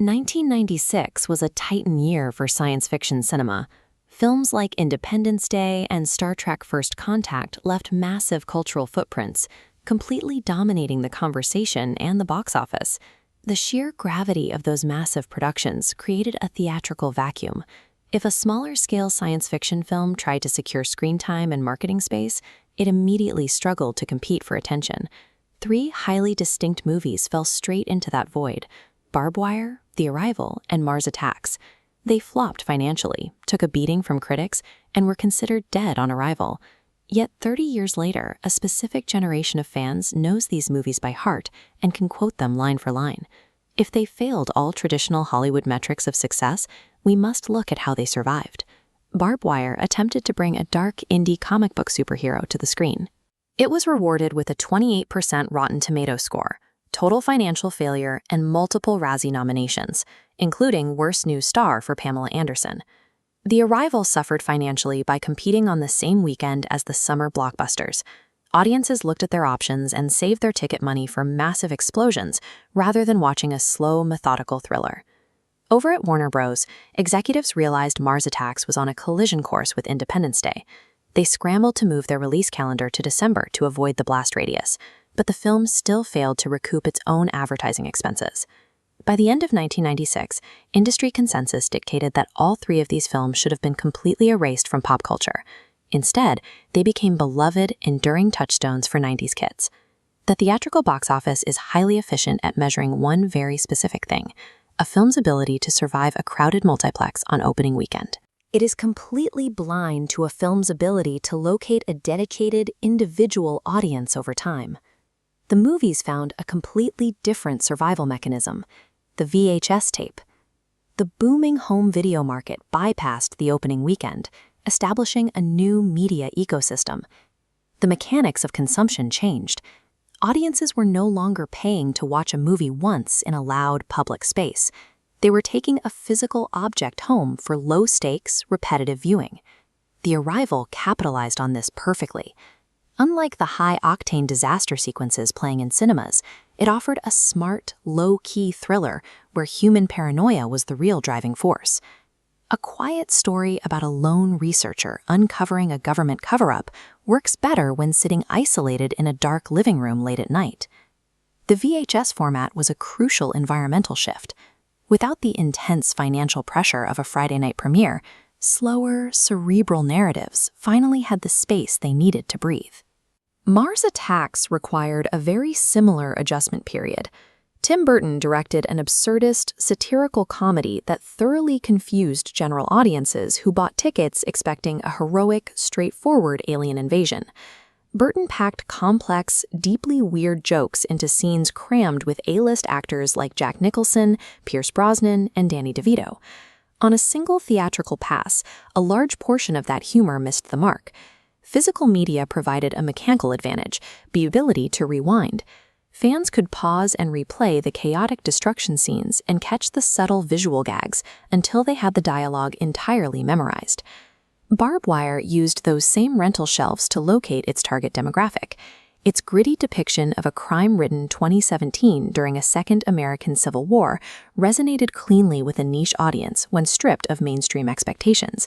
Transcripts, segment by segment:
1996 was a titan year for science fiction cinema. Films like Independence Day and Star Trek First Contact left massive cultural footprints, completely dominating the conversation and the box office. The sheer gravity of those massive productions created a theatrical vacuum. If a smaller-scale science fiction film tried to secure screen time and marketing space, it immediately struggled to compete for attention. 3 highly distinct movies fell straight into that void: Barb Wire, The Arrival, and Mars Attacks. They flopped financially, took a beating from critics, and were considered dead on arrival. Yet 30 years later, a specific generation of fans knows these movies by heart and can quote them line for line. If they failed all traditional Hollywood metrics of success, we must look at how they survived. Barb Wire attempted to bring a dark indie comic book superhero to the screen. It was rewarded with a 28% Rotten Tomatoes score, total financial failure, and multiple Razzie nominations, including Worst New Star for Pamela Anderson. The Arrival suffered financially by competing on the same weekend as the summer blockbusters. Audiences looked at their options and saved their ticket money for massive explosions rather than watching a slow, methodical thriller. Over at Warner Bros., executives realized Mars Attacks was on a collision course with Independence Day. They scrambled to move their release calendar to December to avoid the blast radius, but the film still failed to recoup its own advertising expenses. By the end of 1996, industry consensus dictated that all 3 of these films should have been completely erased from pop culture. Instead, they became beloved, enduring touchstones for 90s kids. The theatrical box office is highly efficient at measuring one very specific thing: a film's ability to survive a crowded multiplex on opening weekend. It is completely blind to a film's ability to locate a dedicated, individual audience over time. The movies found a completely different survival mechanism: the VHS tape. The booming home video market bypassed the opening weekend, establishing a new media ecosystem. The mechanics of consumption changed. Audiences were no longer paying to watch a movie once in a loud public space. They were taking a physical object home for low-stakes, repetitive viewing. The Arrival capitalized on this perfectly. Unlike the high-octane disaster sequences playing in cinemas, it offered a smart, low-key thriller where human paranoia was the real driving force. A quiet story about a lone researcher uncovering a government cover-up works better when sitting isolated in a dark living room late at night. The VHS format was a crucial environmental shift. Without the intense financial pressure of a Friday night premiere, slower, cerebral narratives finally had the space they needed to breathe. Mars Attacks required a very similar adjustment period. Tim Burton directed an absurdist, satirical comedy that thoroughly confused general audiences who bought tickets expecting a heroic, straightforward alien invasion. Burton packed complex, deeply weird jokes into scenes crammed with A-list actors like Jack Nicholson, Pierce Brosnan, and Danny DeVito. On a single theatrical pass, a large portion of that humor missed the mark. Physical media provided a mechanical advantage, the ability to rewind. Fans could pause and replay the chaotic destruction scenes and catch the subtle visual gags until they had the dialogue entirely memorized. Barb Wire used those same rental shelves to locate its target demographic. Its gritty depiction of a crime-ridden 2017 during a Second American Civil War resonated cleanly with a niche audience when stripped of mainstream expectations.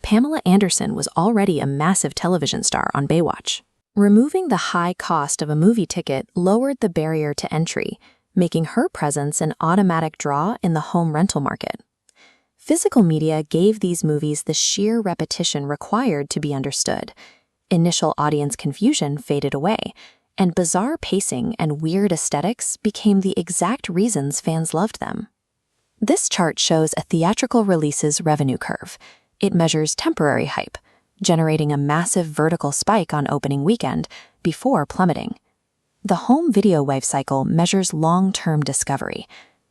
Pamela Anderson was already a massive television star on Baywatch. Removing the high cost of a movie ticket lowered the barrier to entry, making her presence an automatic draw in the home rental market. Physical media gave these movies the sheer repetition required to be understood. Initial audience confusion faded away, and bizarre pacing and weird aesthetics became the exact reasons fans loved them. This chart shows a theatrical release's revenue curve. It measures temporary hype, generating a massive vertical spike on opening weekend before plummeting. The home video wave cycle measures long-term discovery.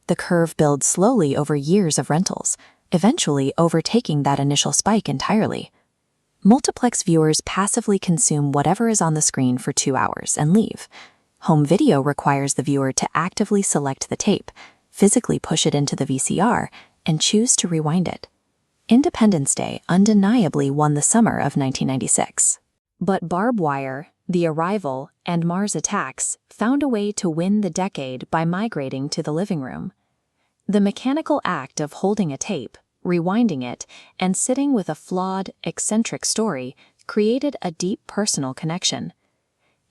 The curve builds slowly over years of rentals, eventually overtaking that initial spike entirely. Multiplex viewers passively consume whatever is on the screen for 2 hours and leave. Home video requires the viewer to actively select the tape, physically push it into the VCR, and choose to rewind it. Independence Day undeniably won the summer of 1996. But Barb Wire, The Arrival, and Mars Attacks found a way to win the decade by migrating to the living room. The mechanical act of holding a tape, rewinding it, and sitting with a flawed, eccentric story created a deep personal connection.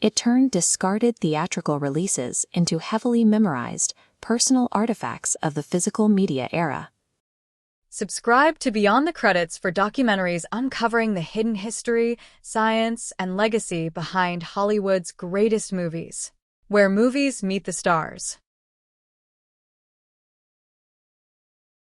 It turned discarded theatrical releases into heavily memorized, personal artifacts of the physical media era. Subscribe to Beyond the Credits for documentaries uncovering the hidden history, science, and legacy behind Hollywood's greatest movies, where movies meet the stars.